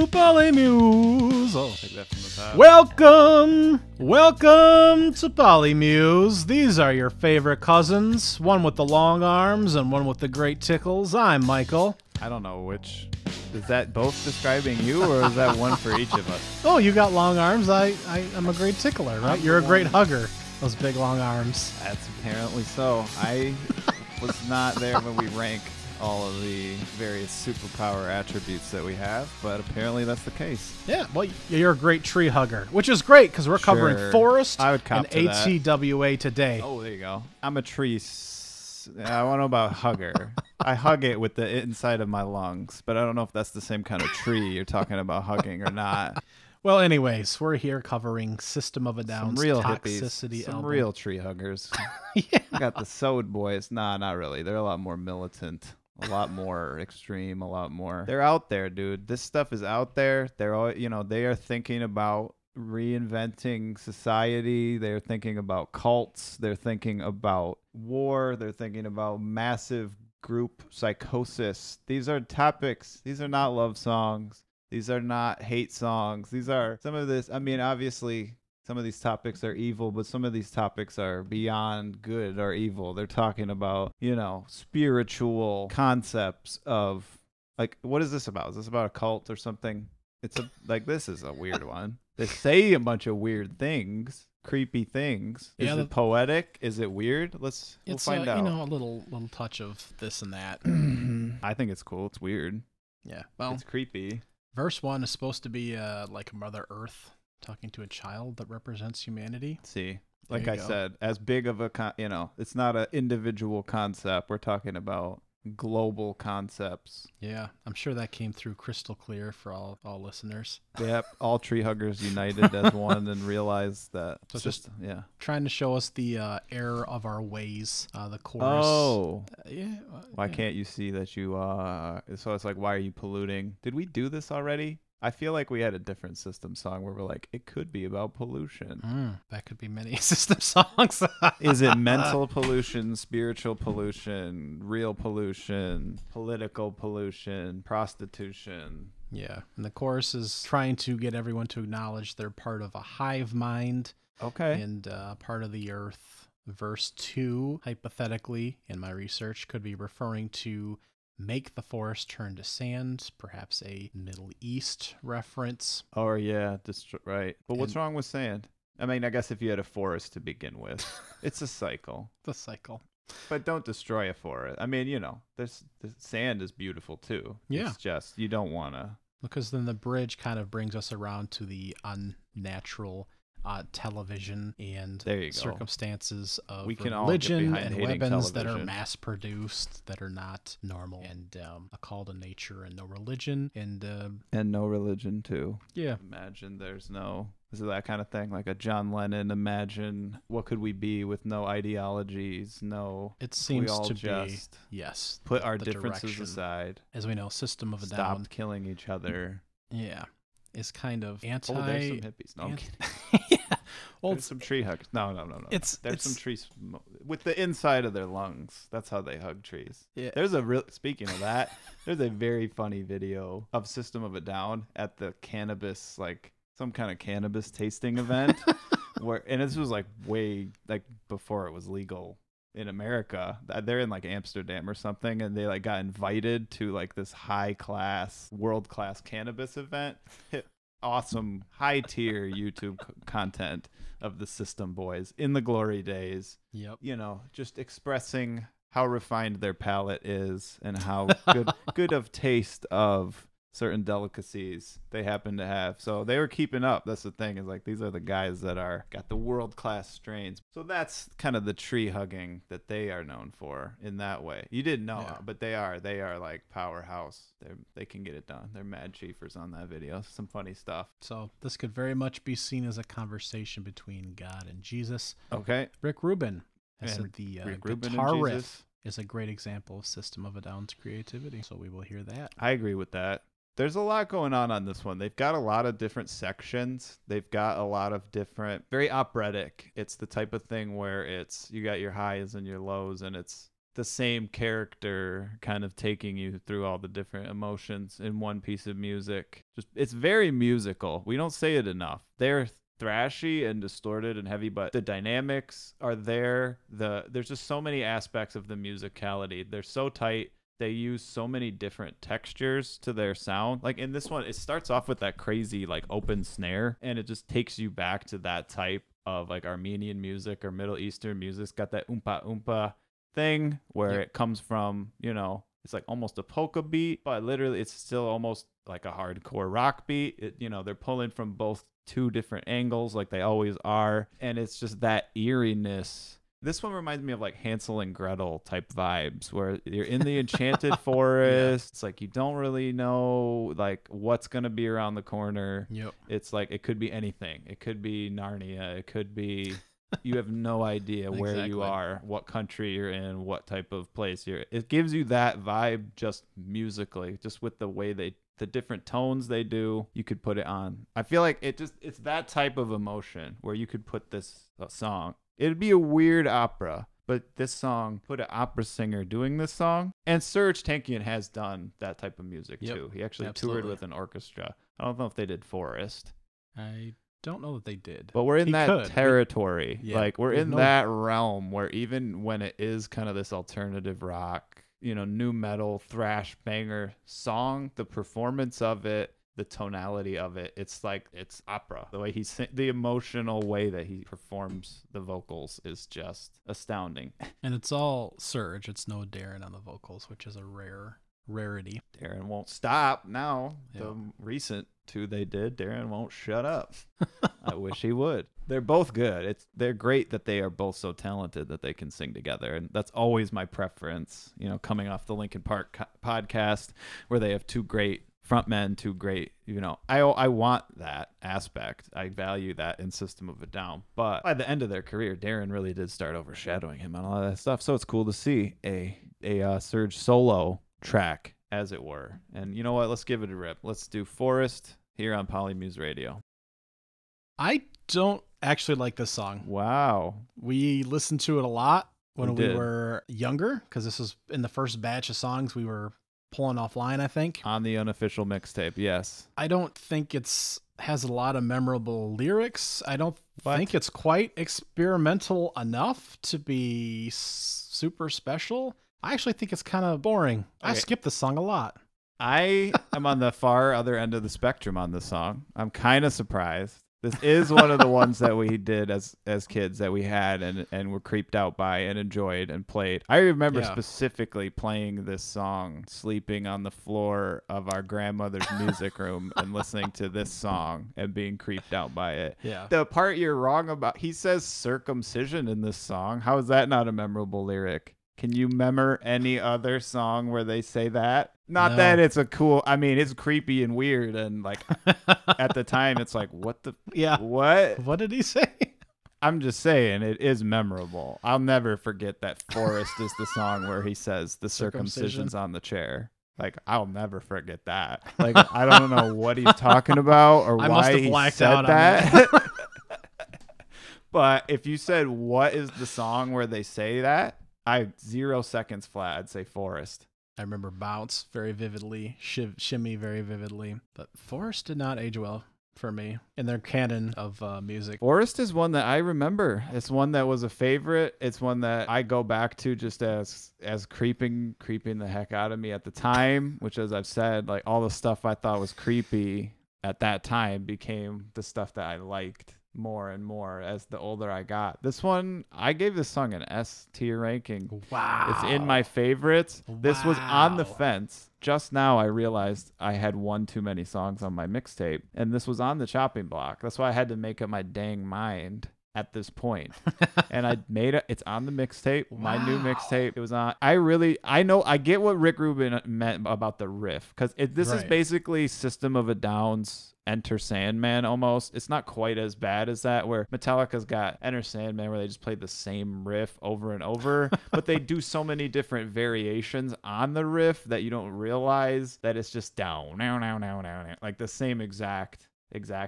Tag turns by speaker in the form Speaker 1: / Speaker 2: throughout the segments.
Speaker 1: Polymuse. Oh,
Speaker 2: Take that from the top.
Speaker 1: Welcome to Polymuse. These are your favorite cousins, one with the long arms and one with the great tickles. I'm Michael.
Speaker 2: I don't know which. Is that both describing you, or is that one for each of us?
Speaker 1: Oh, you got long arms. I'm a great tickler, right? You're a great hugger. Those big long arms.
Speaker 2: That's apparently so. I was not there when we ranked all of the various superpower attributes that we have, but apparently that's the case.
Speaker 1: Yeah, well, you're a great tree hugger, which is great because we're covering forest
Speaker 2: I would cop
Speaker 1: and
Speaker 2: to that.
Speaker 1: ATWA today.
Speaker 2: Oh, there you go. I'm a tree. I don't know about hugger. I hug it with the inside of my lungs, but I don't know if that's the same kind of tree you're talking about hugging or not.
Speaker 1: Well, anyways, we're here covering System of a Down's
Speaker 2: Some real
Speaker 1: Toxicity
Speaker 2: hippies, some
Speaker 1: album.
Speaker 2: real tree huggers.
Speaker 1: Yeah.
Speaker 2: We got the SOAD boys. Nah, not really. They're a lot more militant, a lot more extreme, a lot more. They're out there, dude. This stuff is out there. They're all, they are thinking about reinventing society. They're thinking about cults. They're thinking about war. They're thinking about massive group psychosis. These are topics. These are not love songs. These are not hate songs. These are some of this. I mean, obviously, some of these topics are evil, but some of these topics are beyond good or evil. They're talking about, spiritual concepts of, like, what is this about? Is this about a cult or something? This is a weird one. They say a bunch of weird things, creepy things. Is it poetic? Is it weird? We'll find out.
Speaker 1: A little touch of this and that.
Speaker 2: I think it's cool. It's weird.
Speaker 1: Yeah, well,
Speaker 2: it's creepy.
Speaker 1: Verse 1 is supposed to be like Mother Earth talking to a child that represents humanity.
Speaker 2: See, like I said, as big of a, it's not an individual concept. We're talking about global concepts.
Speaker 1: Yeah, I'm sure that came through crystal clear for all listeners.
Speaker 2: Yep, all tree huggers united as one and realized that.
Speaker 1: So it's just trying to show us the error of our ways. The chorus.
Speaker 2: Oh,
Speaker 1: yeah.
Speaker 2: Why can't you see that you? So it's like, why are you polluting? Did we do this already? I feel like we had a different System song where we're like, it could be about pollution.
Speaker 1: That could be many System songs.
Speaker 2: Is it mental pollution, spiritual pollution, real pollution, political pollution, prostitution?
Speaker 1: Yeah, and the chorus is trying to get everyone to acknowledge they're part of a hive mind.
Speaker 2: Okay.
Speaker 1: And part of the earth. Verse 2, hypothetically, in my research, could be referring to make the forest turn to sand, perhaps a Middle East reference.
Speaker 2: Oh, yeah, right. But what's wrong with sand? I mean, I guess if you had a forest to begin with, it's a cycle.
Speaker 1: The cycle.
Speaker 2: But don't destroy a forest. I mean, the sand is beautiful too.
Speaker 1: Yeah.
Speaker 2: It's just, you don't want to.
Speaker 1: Because then the bridge kind of brings us around to the unnatural television and circumstances of religion and weapons that are mass produced, that are not normal, and a call to nature and no religion, and
Speaker 2: no religion too.
Speaker 1: Yeah.
Speaker 2: Imagine is it that kind of thing, like a John Lennon? Imagine what could we be with no ideologies, no.
Speaker 1: It seems to
Speaker 2: just
Speaker 1: be yes.
Speaker 2: Put our differences aside.
Speaker 1: As we know, System of a Down.
Speaker 2: Stopped killing each other.
Speaker 1: Yeah. Is kind of anti.
Speaker 2: Oh, there's some hippies. No, I'm kidding.
Speaker 1: Yeah. Well,
Speaker 2: there's some tree huggers. No. There's some trees with the inside of their lungs. That's how they hug trees.
Speaker 1: Yeah.
Speaker 2: Speaking of that, there's a very funny video of System of a Down at the cannabis, like some kind of cannabis tasting event, and this was like way before it was legal in America. They're in like Amsterdam or something, and they like got invited to like this high class, world class cannabis event. Awesome high tier YouTube content of the System boys in the glory days.
Speaker 1: Yep.
Speaker 2: Just expressing how refined their palate is and how good of taste of certain delicacies they happen to have. So they were keeping up. That's the thing, is like, these are the guys that got the world-class strains. So that's kind of the tree hugging that they are known for in that way. You didn't know, but they are like powerhouse. They can get it done. They're mad chiefers on that video. Some funny stuff.
Speaker 1: So this could very much be seen as a conversation between God and Jesus.
Speaker 2: Okay.
Speaker 1: Rick Rubin said the guitar riff is a great example of System of a Down's creativity. So we will hear that.
Speaker 2: I agree with that. There's a lot going on this one. They've got a lot of different sections. They've got a lot of different, very operatic. It's the type of thing where you got your highs and your lows, and it's the same character kind of taking you through all the different emotions in one piece of music. Just it's very musical. We don't say it enough. They're thrashy and distorted and heavy, but the dynamics are there. There's just so many aspects of the musicality. They're so tight. They use so many different textures to their sound. Like in this one, it starts off with that crazy like open snare, and it just takes you back to that type of like Armenian music or Middle Eastern music. It's got that oompa oompa thing where it comes from, you know, it's like almost a polka beat, but literally it's still almost like a hardcore rock beat. You know, they're pulling from both two different angles like they always are, and it's just that eeriness. This one reminds me of like Hansel and Gretel type vibes where you're in the enchanted forest. It's like you don't really know like what's going to be around the corner.
Speaker 1: Yep.
Speaker 2: It's like it could be anything. It could be Narnia. It could be you have no idea where you are, what country you're in, what type of place you're in. It gives you that vibe just musically, just with the way the different tones they do. You could put it on. I feel like it's that type of emotion where you could put this song. It'd be a weird opera, but this song, put an opera singer doing this song. And Serj Tankian has done that type of music too. He actually toured with an orchestra. I don't know if they did Forest.
Speaker 1: I don't know that they did.
Speaker 2: But we're in that territory. Like we're in that realm where even when it is kind of this alternative rock, you know, new metal, thrash banger song, the performance of it, the tonality of it, it's like it's opera. The way the emotional way that he performs the vocals is just astounding.
Speaker 1: And it's all Serj. It's no Darren on the vocals, which is a rarity.
Speaker 2: Darren won't stop now. The recent two they did, Darren won't shut up. I wish he would. They're both good. They're great that they are both so talented that they can sing together, and that's always my preference. You know, coming off the Linkin Park podcast where they have two great frontmen, two great, you know, I want that aspect. I value that in System of a Down. But by the end of their career, Darren really did start overshadowing him on a lot of that stuff. So it's cool to see a Serj solo track, as it were. And you know what? Let's give it a rip. Let's do Forest here on Polymuse Radio.
Speaker 1: I don't actually like this song.
Speaker 2: Wow.
Speaker 1: We listened to it a lot when we were younger, because this was in the first batch of songs we were pulling offline, I think.
Speaker 2: On the unofficial mixtape, yes.
Speaker 1: I don't think has a lot of memorable lyrics. I don't think it's quite experimental enough to be super special. I actually think it's kind of boring. Okay. I skip the song a lot.
Speaker 2: I am on the far other end of the spectrum on this song. I'm kind of surprised. This is one of the ones that we did as kids that we had and were creeped out by and enjoyed and played. I remember specifically playing this song, sleeping on the floor of our grandmother's music room and listening to this song and being creeped out by it.
Speaker 1: Yeah.
Speaker 2: The part you're wrong about, he says circumcision in this song. How is that not a memorable lyric? Can you remember any other song where they say that? Not that it's it's creepy and weird. And like at the time, it's like, what the?
Speaker 1: Yeah.
Speaker 2: What?
Speaker 1: What did he say?
Speaker 2: I'm just saying it is memorable. I'll never forget that Forest is the song where he says the circumcision's on the chair. Like, I'll never forget that. Like, I don't know what he's talking about or why he said that. But if you said, what is the song where they say that? 0 seconds flat, I'd say Forest.
Speaker 1: I remember Bounce very vividly, Shimmy very vividly, but Forest did not age well for me in their canon of music.
Speaker 2: Forest is one that I remember. It's one that was a favorite. It's one that I go back to just as creeping the heck out of me at the time, which, as I've said, like all the stuff I thought was creepy at that time became the stuff that I liked more and more as the older I got. This one, I gave this song an S tier ranking.
Speaker 1: Wow.
Speaker 2: It's in my favorites. Wow. This was on the fence. Just now I realized I had one too many songs on my mixtape, and this was on the chopping block. That's why I had to make up my dang mind at this point. And I made it. It's on the mixtape. Wow. My new mixtape. It was on. I get what Rick Rubin meant about the riff, because this is basically System of a Down's Enter Sandman almost. It's not quite as bad as that, where Metallica's got Enter Sandman where they just play the same riff over and over, but they do so many different variations on the riff that you don't realize that it's just down, now, like the same exact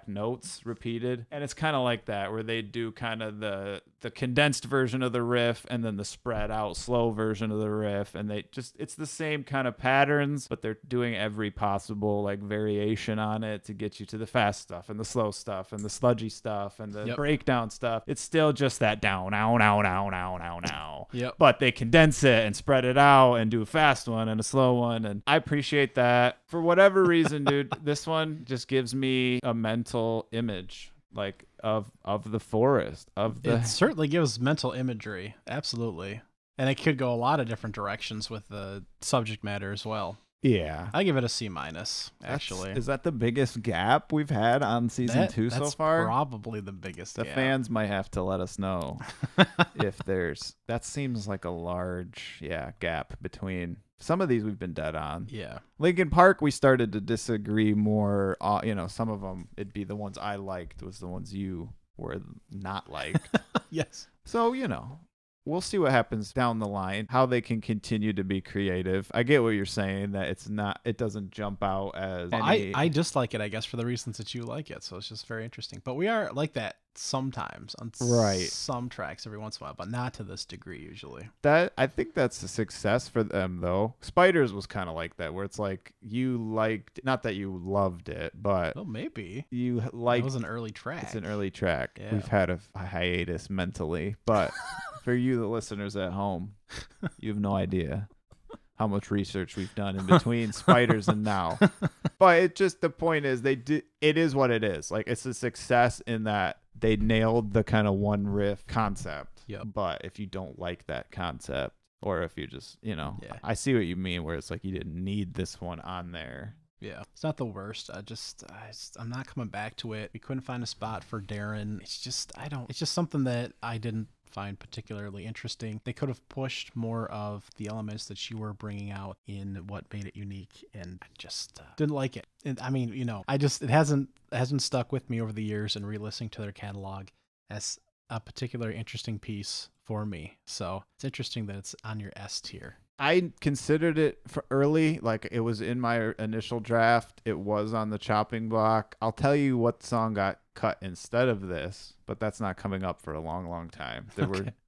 Speaker 2: notes repeated. And it's kind of like that, where they do kind of the the condensed version of the riff and then the spread out slow version of the riff, and it's the same kind of patterns, but they're doing every possible like variation on it to get you to the fast stuff and the slow stuff and the sludgy stuff and the breakdown stuff. It's still just that down, now, now, now, now, now, now.
Speaker 1: Yep.
Speaker 2: But they condense it and spread it out and do a fast one and a slow one, and I appreciate that. For whatever reason, dude, this one just gives me a mental image like of the forest,
Speaker 1: It certainly gives mental imagery, absolutely, and it could go a lot of different directions with the subject matter as well.
Speaker 2: Yeah,
Speaker 1: I give it a C-, actually.
Speaker 2: Is that the biggest gap we've had on season 2 so far?
Speaker 1: That's probably the biggest
Speaker 2: gap. Fans might have to let us know if there's... That seems like a large gap between... Some of these we've been dead on.
Speaker 1: Yeah.
Speaker 2: Linkin Park, we started to disagree more. Some of them, it'd be the ones I liked was the ones you were not liked.
Speaker 1: Yes.
Speaker 2: So, we'll see what happens down the line, how they can continue to be creative. I get what you're saying, that it doesn't jump out as
Speaker 1: I dislike it, I guess, for the reasons that you like it. So it's just very interesting. But we are like that sometimes on some tracks every once in a while, but not to this degree usually.
Speaker 2: I think that's a success for them, though. Spiders was kind of like that, where it's like you liked, not that you loved it, but
Speaker 1: maybe
Speaker 2: you liked.
Speaker 1: It was an early track.
Speaker 2: It's an early track.
Speaker 1: Yeah.
Speaker 2: We've had a hiatus mentally, but for you, the listeners at home, you have no idea how much research we've done in between Spiders and now. But the point is, it is what it is. Like, it's a success in that they nailed the kind of one riff concept.
Speaker 1: Yep.
Speaker 2: But if you don't like that concept, or if you just, I see what you mean, where it's like you didn't need this one on there.
Speaker 1: Yeah, it's not the worst. I'm not coming back to it. We couldn't find a spot for Darren. It's just something that I didn't find particularly interesting. They could have pushed more of the elements that you were bringing out in what made it unique, and I just didn't like it. And I mean, it hasn't stuck with me over the years, and re-listening to their catalog as a particularly interesting piece for me. So it's interesting that it's on your S tier.
Speaker 2: I considered it for early, like it was in my initial draft. It was on the chopping block. I'll tell you what song got cut instead of this, but that's not coming up for a long, long time.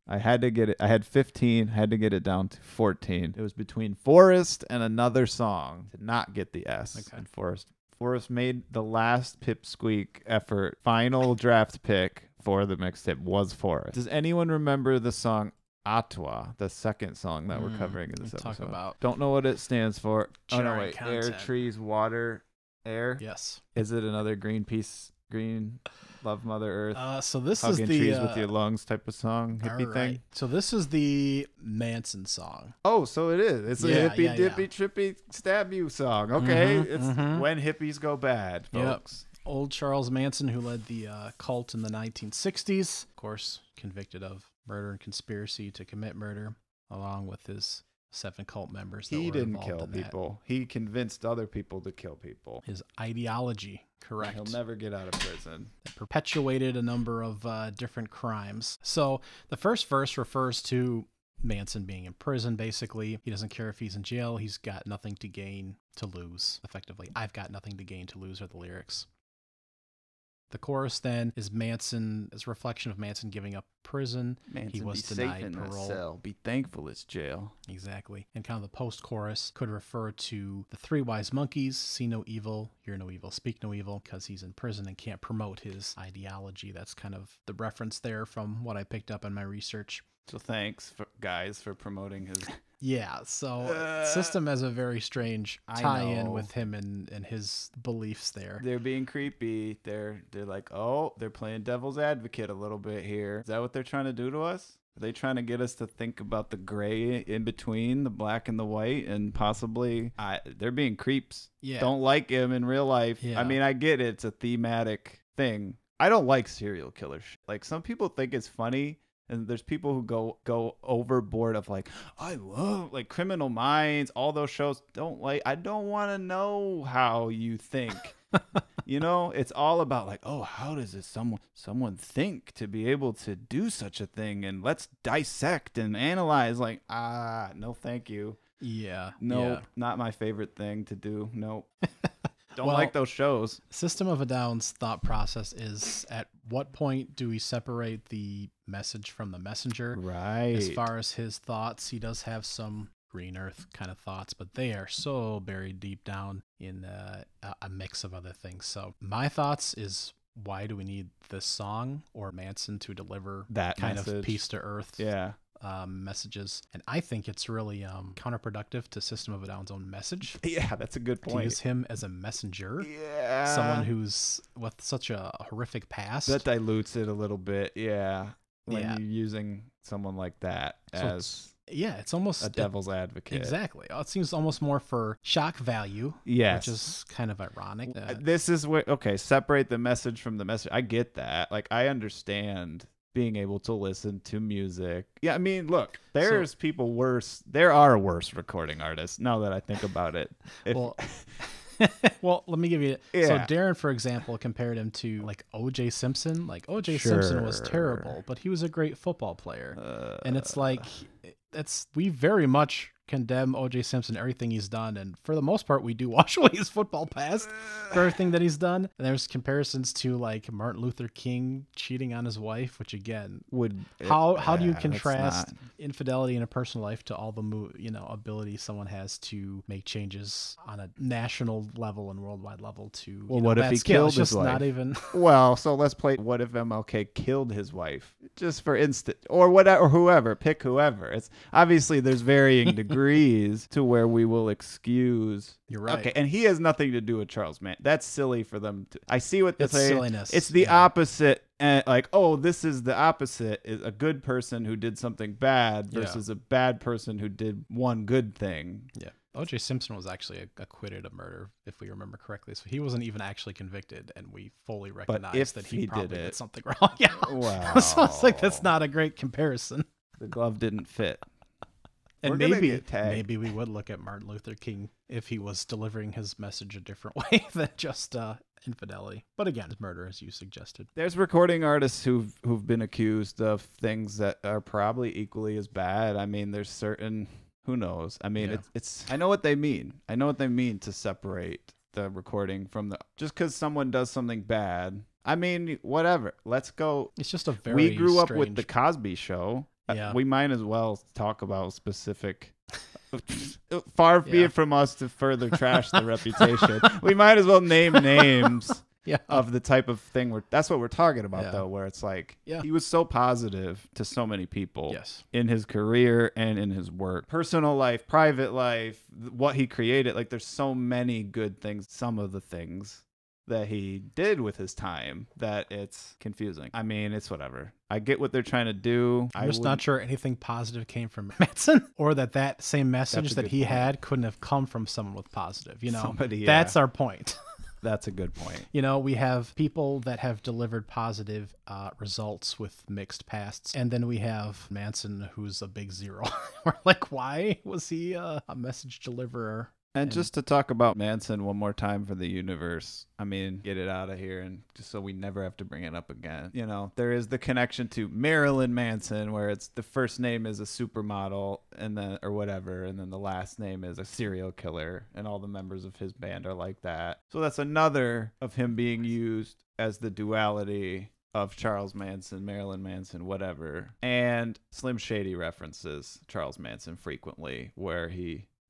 Speaker 2: I had to get it. I had 15, had to get it down to 14. It was between Forest and another song to not get the S.
Speaker 1: Okay.
Speaker 2: And Forest made the last pipsqueak effort. Final draft pick for the mixtape was Forest. Does anyone remember the song ATWA, the second song that we're covering in this episode? Don't know what it stands for.
Speaker 1: Content.
Speaker 2: Air, trees, water, air.
Speaker 1: Yes.
Speaker 2: Is it another Greenpeace, green, love Mother Earth?
Speaker 1: So this
Speaker 2: hugging
Speaker 1: is the
Speaker 2: trees with your lungs type of song, hippie thing.
Speaker 1: So this is the Manson song.
Speaker 2: Oh, so it is. It's a hippie dippy trippy stab you song. Okay, it's when hippies go bad, folks.
Speaker 1: Yep. Old Charles Manson, who led the cult in the 1960s, of course, convicted of murder and conspiracy to commit murder, along with his 7 cult members.
Speaker 2: He didn't kill people. He convinced other people to kill people.
Speaker 1: His ideology, correct.
Speaker 2: He'll never get out of prison.
Speaker 1: It perpetuated a number of different crimes. So the first verse refers to Manson being in prison, basically. He doesn't care if he's in jail. He's got nothing to gain, to lose, effectively. I've got nothing to gain, to lose are the lyrics. The chorus then is a reflection of Manson giving up prison.
Speaker 2: Manson,
Speaker 1: he was denied parole.
Speaker 2: Cell. Be thankful it's jail.
Speaker 1: Exactly. And kind of the post-chorus could refer to the 3 wise monkeys: see no evil, hear no evil, speak no evil, because he's in prison and can't promote his ideology. That's kind of the reference there from what I picked up in my research.
Speaker 2: So thanks, guys, for promoting his...
Speaker 1: Yeah, so System has a very strange tie-in with him and his beliefs there.
Speaker 2: They're being creepy. They're like, they're playing devil's advocate a little bit here. Is that what they're trying to do to us? Are they trying to get us to think about the gray in between the black and the white, and possibly they're being creeps?
Speaker 1: Yeah.
Speaker 2: Don't like him in real life. Yeah. I mean, I get it. It's a thematic thing. I don't like serial killer shit. Like, some people think it's funny. And there's people who go overboard of like, I love like Criminal Minds, all those shows. I don't want to know how you think. It's all about like, how does this someone think to be able to do such a thing? And let's dissect and analyze. Like, no, thank you.
Speaker 1: Yeah.
Speaker 2: No, not my favorite thing to do. Nope. Don't like those shows.
Speaker 1: System of a Down's thought process is, at what point do we separate the message from the messenger?
Speaker 2: Right.
Speaker 1: As far as his thoughts, he does have some Green Earth kind of thoughts, but they are so buried deep down in a mix of other things. So my thoughts is, why do we need this song or Manson to deliver
Speaker 2: that
Speaker 1: kind
Speaker 2: message
Speaker 1: of peace to earth?
Speaker 2: Yeah.
Speaker 1: Messages, and I think it's really counterproductive to System of a Down's own message.
Speaker 2: Yeah, that's a good point.
Speaker 1: To use him as a messenger,
Speaker 2: someone
Speaker 1: who's with such a horrific past,
Speaker 2: that dilutes it a little bit. Yeah, when you're using someone like that as
Speaker 1: it's almost
Speaker 2: a devil's advocate.
Speaker 1: Exactly. It seems almost more for shock value.
Speaker 2: Yes,
Speaker 1: which is kind of ironic.
Speaker 2: This is where separate the message from the message. I get that. Like, I understand being able to listen to music. Yeah, I mean, look, there's people worse. There are worse recording artists, now that I think about it.
Speaker 1: Well, let me give you... So Darren, for example, compared him to, like, O.J. Simpson. Like, O.J. Simpson was terrible, but he was a great football player. And it's like... we very much condemn O.J. Simpson, everything he's done, and for the most part we do wash away his football past for everything that he's done. And there's comparisons to, like, Martin Luther King cheating on his wife, which again how do you contrast infidelity in a personal life to all the ability someone has to make changes on a national level and worldwide level to
Speaker 2: what if he killed his wife?
Speaker 1: Not even
Speaker 2: well, so let's play what if MLK killed his wife, just for instance, or whatever, or whoever, pick whoever. It's obviously there's varying degrees to where we will excuse.
Speaker 1: You're right.
Speaker 2: Okay, and he has nothing to do with Charles Manson. That's silly for them to. I see what they're saying.
Speaker 1: Silliness.
Speaker 2: It's the opposite. And like, oh, this is the opposite. Is a good person who did something bad versus a bad person who did one good thing.
Speaker 1: Yeah. O.J. Simpson was actually acquitted of murder, if we remember correctly. So he wasn't even actually convicted, and we fully recognize that he probably did something wrong. Yeah.
Speaker 2: Wow.
Speaker 1: So it's like, that's not a great comparison.
Speaker 2: The glove didn't fit.
Speaker 1: And maybe we would look at Martin Luther King if he was delivering his message a different way than just infidelity. But again, it's murder, as you suggested.
Speaker 2: There's recording artists who've been accused of things that are probably equally as bad. I mean, there's certain, who knows? I mean, it's I know what they mean. I know what they mean to separate the recording from the, just because someone does something bad. I mean, whatever. Let's go.
Speaker 1: It's just a very
Speaker 2: We grew up with the Cosby Show.
Speaker 1: Yeah.
Speaker 2: We might as well talk about specific. Far be it from us to further trash the reputation. We might as well name names of the type of thing that's what we're talking about, though, where it's like he was so positive to so many people in his career and in his work, personal life, private life, what he created. Like, there's so many good things. Some of the things that he did with his time that it's confusing. I mean, it's whatever. I get what they're trying to do.
Speaker 1: I'm just not sure anything positive came from Manson, or that same message that he had couldn't have come from someone with positive. That's our point.
Speaker 2: That's a good point.
Speaker 1: We have people that have delivered positive results with mixed pasts, and then we have Manson, who's a big zero. We're like, why was he a message deliverer?
Speaker 2: And just to talk about Manson one more time for the universe, I mean, get it out of here, and just so we never have to bring it up again. There is the connection to Marilyn Manson, where it's the first name is a supermodel, and then or whatever, and then the last name is a serial killer, and all the members of his band are like that. So that's another of him being used as the duality of Charles Manson, Marilyn Manson, whatever. And Slim Shady references Charles Manson frequently,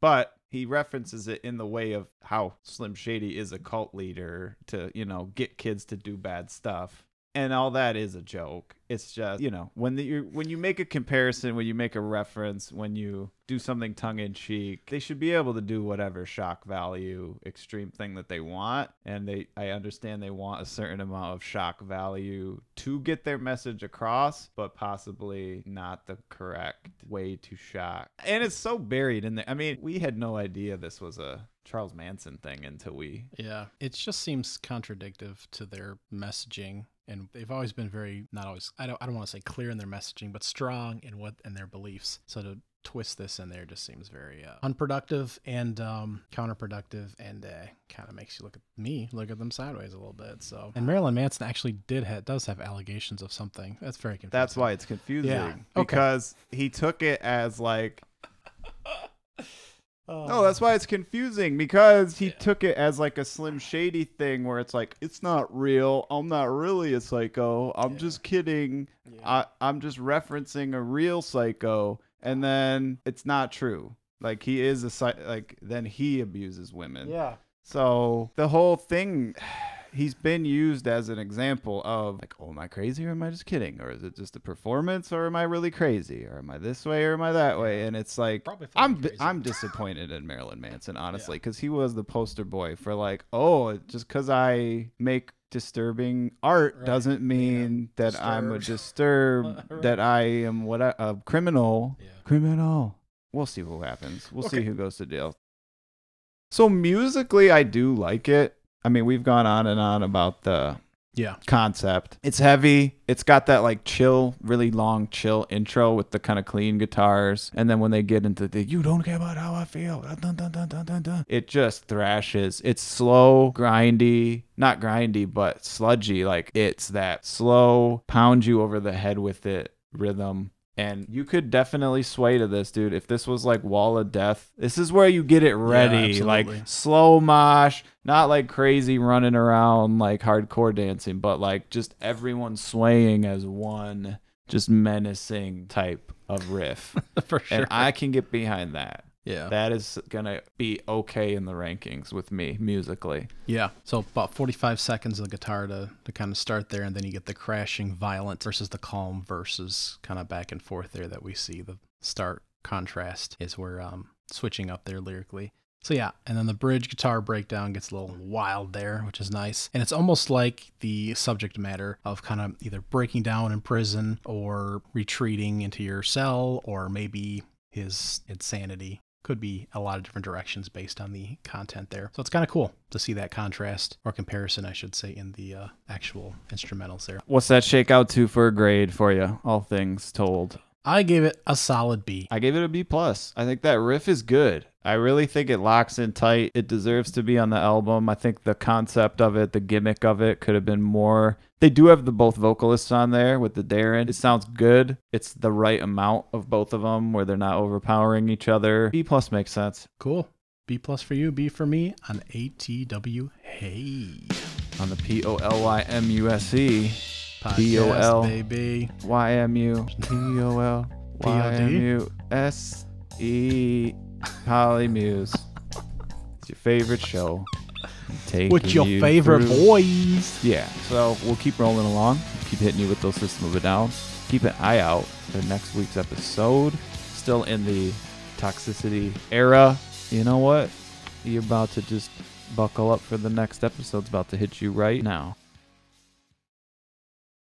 Speaker 2: but he references it in the way of how Slim Shady is a cult leader to, get kids to do bad stuff. And all that is a joke. It's just, when you make a comparison, when you make a reference, when you do something tongue-in-cheek, they should be able to do whatever shock value extreme thing that they want. And I understand they want a certain amount of shock value to get their message across, but possibly not the correct way to shock. And it's so buried in there. I mean, we had no idea this was a Charles Manson thing until we...
Speaker 1: Yeah, it just seems contradictory to their messaging. And they've always been very, not always, I don't want to say clear in their messaging, but strong in their beliefs. So to twist this in there just seems very unproductive and counterproductive, and kind of makes you look at them sideways a little bit. So, and Marilyn Manson actually does have allegations of something. That's very confusing.
Speaker 2: That's why it's confusing. Yeah. Because he took it as like No, that's why it's confusing, because he took it as like a Slim Shady thing where it's like, it's not real. I'm not really a psycho. I'm just kidding. I'm just referencing a real psycho. And then it's not true. Like, he is then he abuses women.
Speaker 1: Yeah.
Speaker 2: So the whole thing, he's been used as an example of like, oh, am I crazy or am I just kidding? Or is it just a performance, or am I really crazy? Or am I this way or am I that way? And it's like, I'm disappointed in Marilyn Manson, honestly, because he was the poster boy for like, oh, just because I make disturbing art doesn't mean that I'm a that I am a criminal.
Speaker 1: Yeah.
Speaker 2: Criminal. We'll see what happens. We'll see who goes to jail. So musically, I do like it. I mean, we've gone on and on about the concept. It's heavy. It's got that like chill, really long chill intro with the kind of clean guitars. And then when they get into the, you don't care about how I feel, dun, dun, dun, dun, dun, dun, it just thrashes. It's slow, grindy, not grindy, but sludgy. Like, it's that slow, pound you over the head with it rhythm. And you could definitely sway to this, dude. If this was like Wall of Death, this is where you get it ready. Like slow mosh, not like crazy running around like hardcore dancing, but like just everyone swaying as one, just menacing type of riff.
Speaker 1: For sure.
Speaker 2: And I can get behind that.
Speaker 1: Yeah.
Speaker 2: That is going to be okay in the rankings with me musically.
Speaker 1: Yeah. So about 45 seconds of the guitar to kind of start there, and then you get the crashing violent versus the calm versus kind of back and forth there that we see. The stark contrast is where switching up there lyrically. So yeah, and then the bridge guitar breakdown gets a little wild there, which is nice. And it's almost like the subject matter of kind of either breaking down in prison or retreating into your cell, or maybe his insanity. Could be a lot of different directions based on the content there. So it's kind of cool to see that contrast, or comparison, I should say, in the actual instrumentals there.
Speaker 2: What's that shake out to for a grade for you, all things told?
Speaker 1: I gave it a solid B.
Speaker 2: I gave it a B+. I think that riff is good. I really think it locks in tight. It deserves to be on the album. I think the concept of it, the gimmick of it could have been more. They do have the both vocalists on there with the Darren. It sounds good. It's the right amount of both of them where they're not overpowering each other. B+ makes sense.
Speaker 1: Cool. B+ for you, B for me on ATW. Hey.
Speaker 2: On the POLYMUSE.
Speaker 1: Podcast, baby.
Speaker 2: YMU. POLYMUSE. Polymuse. It's your favorite show.
Speaker 1: With your favorite boys.
Speaker 2: Yeah. So we'll keep rolling along. Keep hitting you with those System of a Down. Keep an eye out for next week's episode. Still in the Toxicity era. You know what? You're about to just buckle up for the next episode. It's about to hit you right now.